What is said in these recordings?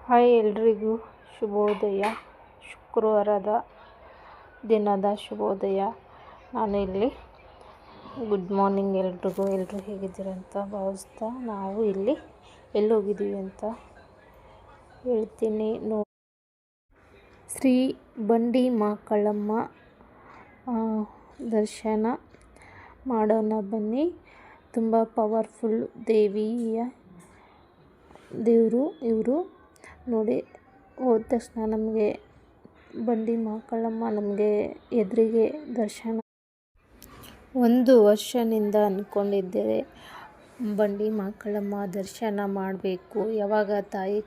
Hi ಎಲ್ರಿಗೂ ಶುಭೋದಯ. ಶುಕ್ರವಾರದ ದಿನದ ಶುಭೋದಯ. ನಾನು ಇಲ್ಲಿ ಗುಡ್ ಮಾರ್ನಿಂಗ್ ಎಲ್ರಿಗೂ. ಎಲ್ಲರೂ ಹೇಗಿದ್ದೀರ ಅಂತ ಭಾವಿಸ್ತಾ ನಾವು ಇಲ್ಲಿ ಎಲ್ಲೋಗಿದ್ದೀವಿ ಅಂತ ಹೇಳ್ತೀನಿ. ಶ್ರೀ ಬಂಡಿ ಮಕ್ಕಳಮ್ಮ ದರ್ಶನ ಮಾಡೋಣ ಬನ್ನಿ. ತುಂಬ ಪವರ್ಫುಲ್ ದೇವರು ಇವರು ನೋಡಿ. ಹೋದ ತಕ್ಷಣ ನಮಗೆ ಬಂಡಿ ಮಕ್ಕಳಮ್ಮ ನಮಗೆ ಎದುರಿಗೆ ದರ್ಶನ. 1 ವರ್ಷದಿಂದ ಅಂದ್ಕೊಂಡಿದ್ದೆ ಬಂಡಿ ಮಕ್ಕಳಮ್ಮ ದರ್ಶನ ಮಾಡಬೇಕು, ಯಾವಾಗ ತಾಯಿ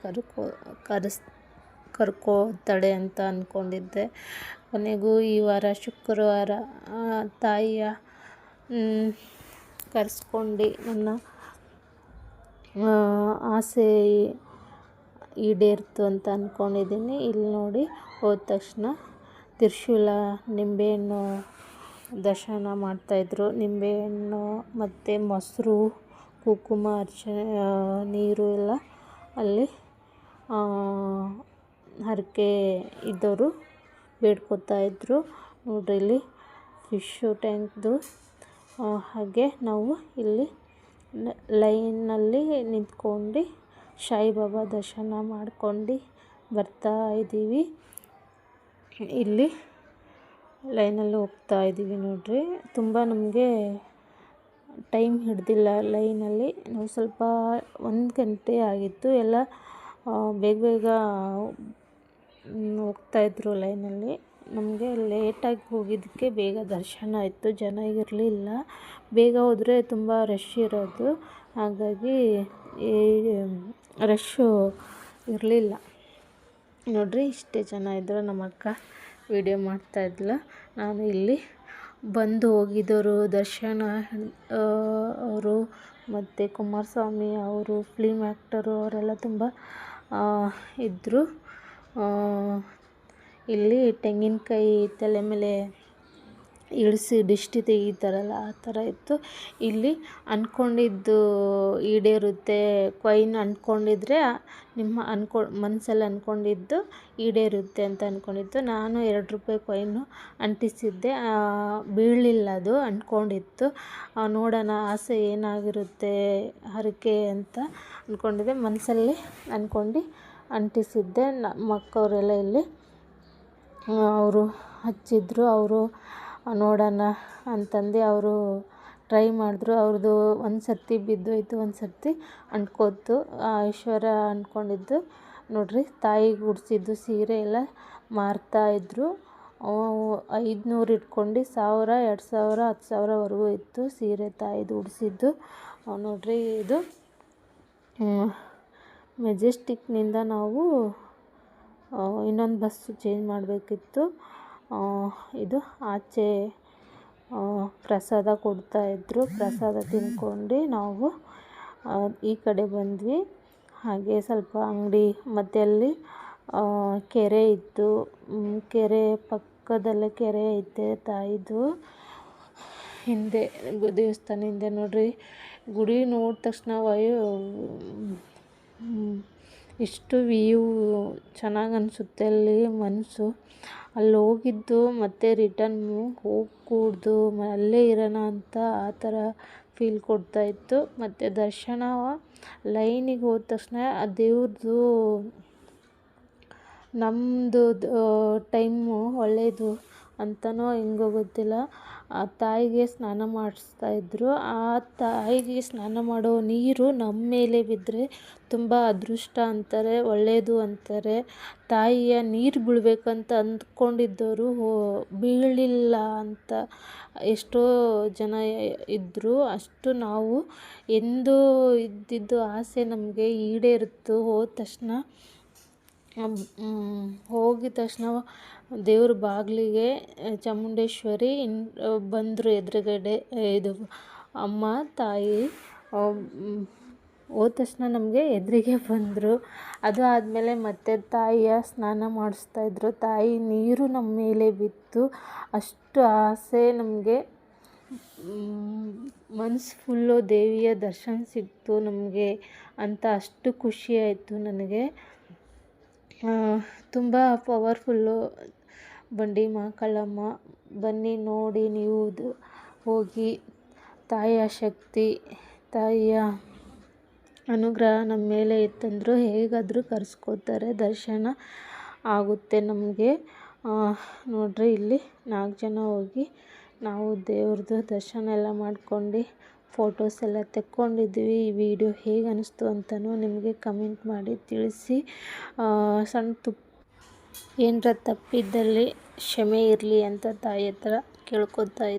ಕರ್ಕೋತಾಳೆ ಅಂತ ಅಂದ್ಕೊಂಡಿದ್ದೆ. ಕೊನೆಗೂ ಈ ವಾರ ಶುಕ್ರವಾರ ತಾಯಿಯ ಕರೆಸ್ಕೊಂಡು ನನ್ನ ಆಸೆ ಈಡೇರಿತು ಅಂತ ಅಂದ್ಕೊಂಡಿದ್ದೀನಿ. ಇಲ್ಲಿ ನೋಡಿ, ಹೋದ ತಕ್ಷಣ ತ್ರಿಶೂಲ, ನಿಂಬೆಹಣ್ಣು ದರ್ಶನ ಮಾಡ್ತಾಯಿದ್ರು. ನಿಂಬೆಹಣ್ಣು ಮತ್ತು ಮೊಸರು, ಕುಂಕುಮ, ಅರ್ಶಿಣ, ನೀರು ಎಲ್ಲ ಅಲ್ಲಿ ಹರಕೆ ಇದ್ದವರು ಬೇಡ್ಕೊತಾಯಿದ್ರು. ನೋಡ್ರಿ ಇಲ್ಲಿ ಫಿಶು ಟ್ಯಾಂಕ್ದು. ಹಾಗೆ ನಾವು ಇಲ್ಲಿ ಲೈನಲ್ಲಿ ನಿಂತ್ಕೊಂಡು ಸಾಯಿಬಾಬಾ ದರ್ಶನ ಮಾಡ್ಕೊಂಡು ಬರ್ತಾ ಇದ್ದೀವಿ. ಇಲ್ಲಿ ಲೈನಲ್ಲಿ ಹೋಗ್ತಾ ಇದ್ದೀವಿ ನೋಡ್ರಿ. ತುಂಬ ನಮಗೆ ಟೈಮ್ ಹಿಡ್ದಿಲ್ಲ ಲೈನಲ್ಲಿ. ನಾವು ಸ್ವಲ್ಪ 1 ಗಂಟೆ ಆಗಿತ್ತು. ಎಲ್ಲ ಬೇಗ ಹೋಗ್ತಾಯಿದ್ರು ಲೈನಲ್ಲಿ. ನಮಗೆ ಲೇಟಾಗಿ ಹೋಗಿದ್ದಕ್ಕೆ ಬೇಗ ದರ್ಶನ ಆಯಿತು. ಜನ ಇರಲಿಲ್ಲ. ಬೇಗ ಹೋದರೆ ತುಂಬ ರಶ್ ಇರೋದು, ಹಾಗಾಗಿ ರಶ್ಶು ಇರಲಿಲ್ಲ. ನೋಡ್ರಿ, ಇಷ್ಟೇ ಜನ ಇದ್ದರು. ನಮ್ಮ ಅಕ್ಕ ವಿಡಿಯೋ ಮಾಡ್ತಾಯಿದ್ಲು. ನಾನು ಇಲ್ಲಿ ಬಂದು ಹೋಗಿದ್ದವರು ದರ್ಶನ ಅವರು ಮತ್ತು ಕುಮಾರಸ್ವಾಮಿ ಅವರು, ಫಿಲ್ಮ್ ಆ್ಯಕ್ಟರು ಅವರೆಲ್ಲ ತುಂಬ ಇದ್ದರು. ಇಲ್ಲಿ ತೆಂಗಿನಕಾಯಿ ತಲೆ ಮೇಲೆ ಇಳಿಸಿ ದಿಷ್ಟಿ ತೆಗಿತಾರಲ್ಲ, ಆ ಥರ ಇತ್ತು. ಇಲ್ಲಿ ಅಂದ್ಕೊಂಡಿದ್ದು ಈಡೇರುತ್ತೆ. ಕಾಯಿನ್ ಅಂದ್ಕೊಂಡಿದ್ರೆ ನಿಮ್ಮ ಮನಸ್ಸಲ್ಲಿ ಅಂದ್ಕೊಂಡಿದ್ದು ಈಡೇರುತ್ತೆ ಅಂತ ಅಂದ್ಕೊಂಡಿದ್ದು. ನಾನು 2 ರೂಪಾಯಿ ಕಾಯಿನು ಅಂಟಿಸಿದ್ದೆ. ಬೀಳಲಿಲ್ಲ, ಅದು ಅಂದ್ಕೊಂಡಿತ್ತು. ನೋಡೋಣ ಆಸೆ ಏನಾಗಿರುತ್ತೆ ಹರಕೆ ಅಂತ ಅಂದ್ಕೊಂಡಿದ್ದೆ. ಮನಸ್ಸಲ್ಲಿ ಅಂದ್ಕೊಂಡು ಅಂಟಿಸಿದ್ದೆ. ನಮ್ಮ ಅಕ್ಕವರೆಲ್ಲ ಇಲ್ಲಿ ಅವರು ಹಚ್ಚಿದ್ರು. ಅವರು ನೋಡೋಣ ಅಂತಂದು ಅವರು ಟ್ರೈ ಮಾಡಿದ್ರು. ಅವ್ರದ್ದು ಒಂದು ಸರ್ತಿ ಬಿದ್ದೋಯ್ತು, ಒಂದು ಸರ್ತಿ ಅಂಟ್ಕೋತು. ಐಶ್ವರ್ಯ ಅಂದ್ಕೊಂಡಿದ್ದು ನೋಡ್ರಿ. ತಾಯಿಗೆ ಉಡಿಸಿದ್ದು ಸೀರೆ ಎಲ್ಲ ಮಾರ್ತಾಯಿದ್ರು. 500 ಇಟ್ಕೊಂಡು 1000, 2000, 10,000ವರೆಗೂ ಇತ್ತು ಸೀರೆ ತಾಯಿದು ಉಡಿಸಿದ್ದು. ನೋಡ್ರಿ, ಇದು ಮೆಜೆಸ್ಟಿಕ್ನಿಂದ ನಾವು ಇನ್ನೊಂದು ಬಸ್ಸು ಚೇಂಜ್ ಮಾಡಬೇಕಿತ್ತು. ಇದು ಆಚೆ ಪ್ರಸಾದ ಕೊಡ್ತಾಯಿದ್ರು. ಪ್ರಸಾದ ತಿಂದ್ಕೊಂಡು ನಾವು ಈ ಕಡೆ ಬಂದ್ವಿ. ಹಾಗೆ ಸ್ವಲ್ಪ ಅಂಗಡಿ, ಮತ್ತು ಅಲ್ಲಿ ಕೆರೆ ಇತ್ತು. ಕೆರೆ ಪಕ್ಕದಲ್ಲೇ ಕೆರೆ ಐತೆ ತಾಯಿದು. ಹಿಂದೆ ದೇವಸ್ಥಾನ ಹಿಂದೆ ನೋಡ್ರಿ. ಗುಡಿ ನೋಡಿದ ತಕ್ಷಣ ಇಷ್ಟು ವ್ಯೂ ಚೆನ್ನಾಗಿ ಅನಿಸುತ್ತೆ ಅಲ್ಲಿ ಮನಸ್ಸು. ಅಲ್ಲಿ ಹೋಗಿದ್ದು ಮತ್ತೆ ರಿಟರ್ನು ಹೋಗ್ಕೂಡ್ದು, ಅಲ್ಲೇ ಇರೋಣ ಅಂತ ಆ ಥರ ಫೀಲ್ ಕೊಡ್ತಾಯಿತ್ತು. ಮತ್ತು ದರ್ಶನ ಲೈನಿಗೆ ಹೋದ ತಕ್ಷಣ ಆ ದೇವ್ರದ್ದು ನಮ್ಮದು ಟೈಮು ಒಳ್ಳೆಯದು ಅಂತನೋ ಹೆಂಗೋ ಗೊತ್ತಿಲ್ಲ, ಆ ತಾಯಿಗೆ ಸ್ನಾನ ಮಾಡಿಸ್ತಾಯಿದ್ರು. ಆ ತಾಯಿಗೆ ಸ್ನಾನ ಮಾಡೋ ನೀರು ನಮ್ಮ ಮೇಲೆ ಬಿದ್ದರೆ ತುಂಬ ಅದೃಷ್ಟ ಅಂತಾರೆ, ಒಳ್ಳೆಯದು ಅಂತಾರೆ. ತಾಯಿಯ ನೀರು ಬೀಳಬೇಕಂತ ಅಂದ್ಕೊಂಡಿದ್ದವರು ಬೀಳಲಿಲ್ಲ ಅಂತ ಎಷ್ಟೋ ಜನ ಇದ್ದರು. ಅಷ್ಟು ನಾವು ಎಂದು ಇದ್ದಿದ್ದು ಆಸೆ ನಮಗೆ ಈಡೇರಿತು. ಹೋಗಿದ ತಕ್ಷಣ ದೇವ್ರ ಬಾಗಿಲಿಗೆ ಚಾಮುಂಡೇಶ್ವರಿ ಬಂದರು ಎದುರುಗಡೆ. ಇದು ಅಮ್ಮ ತಾಯಿ ಹೋದ ತಕ್ಷಣ ನಮಗೆ ಎದುರಿಗೆ ಬಂದರು. ಅದು ಆದಮೇಲೆ ಮತ್ತೆ ತಾಯಿಯ ಸ್ನಾನ ಮಾಡಿಸ್ತಾಯಿದ್ರು. ತಾಯಿ ನೀರು ನಮ್ಮ ಮೇಲೆ ಬಿತ್ತು. ಅಷ್ಟು ಆಸೆ ನಮಗೆ. ಮನಸ್ಸು ಫುಲ್ಲು ದೇವಿಯ ದರ್ಶನ ಸಿಕ್ತು ನಮಗೆ ಅಂತ ಅಷ್ಟು ಖುಷಿ ಆಯಿತು ನನಗೆ. ತುಂಬ ಪವರ್ಫುಲ್ಲು ಬಂಡಿ ಮಹಾಕಾಳಮ್ಮ. ಬನ್ನಿ ನೋಡಿ ನೀವು ಹೋಗಿ. ತಾಯಿಯ ಶಕ್ತಿ, ತಾಯಿಯ ಅನುಗ್ರಹ ನಮ್ಮ ಮೇಲೆ ಇತ್ತಂದರೂ ಹೇಗಾದರೂ ಕರೆಸ್ಕೋತಾರೆ, ದರ್ಶನ ಆಗುತ್ತೆ ನಮಗೆ. ನೋಡ್ರಿ ಇಲ್ಲಿ 4 ಜನ ಹೋಗಿ ನಾವು ದೇವ್ರದ್ದು ದರ್ಶನ ಎಲ್ಲ ಮಾಡ್ಕೊಂಡು ಫೋಟೋಸ್ ಎಲ್ಲ ತೆಕ್ಕೊಂಡಿದ್ವಿ. ಈ ವಿಡಿಯೋ ಹೇಗೆ ಅನ್ನಿಸ್ತು ಅಂತಲೂ ನಿಮಗೆ ಕಮೆಂಟ್ ಮಾಡಿ ತಿಳಿಸಿ. ಸಣ್ಣ ಏನರ ತಪ್ಪಿದ್ದಲ್ಲಿ ಕ್ಷಮೆ ಇರಲಿ ಅಂತ ತಾಯಿ ಹತ್ರ ಕೇಳ್ಕೊತಾ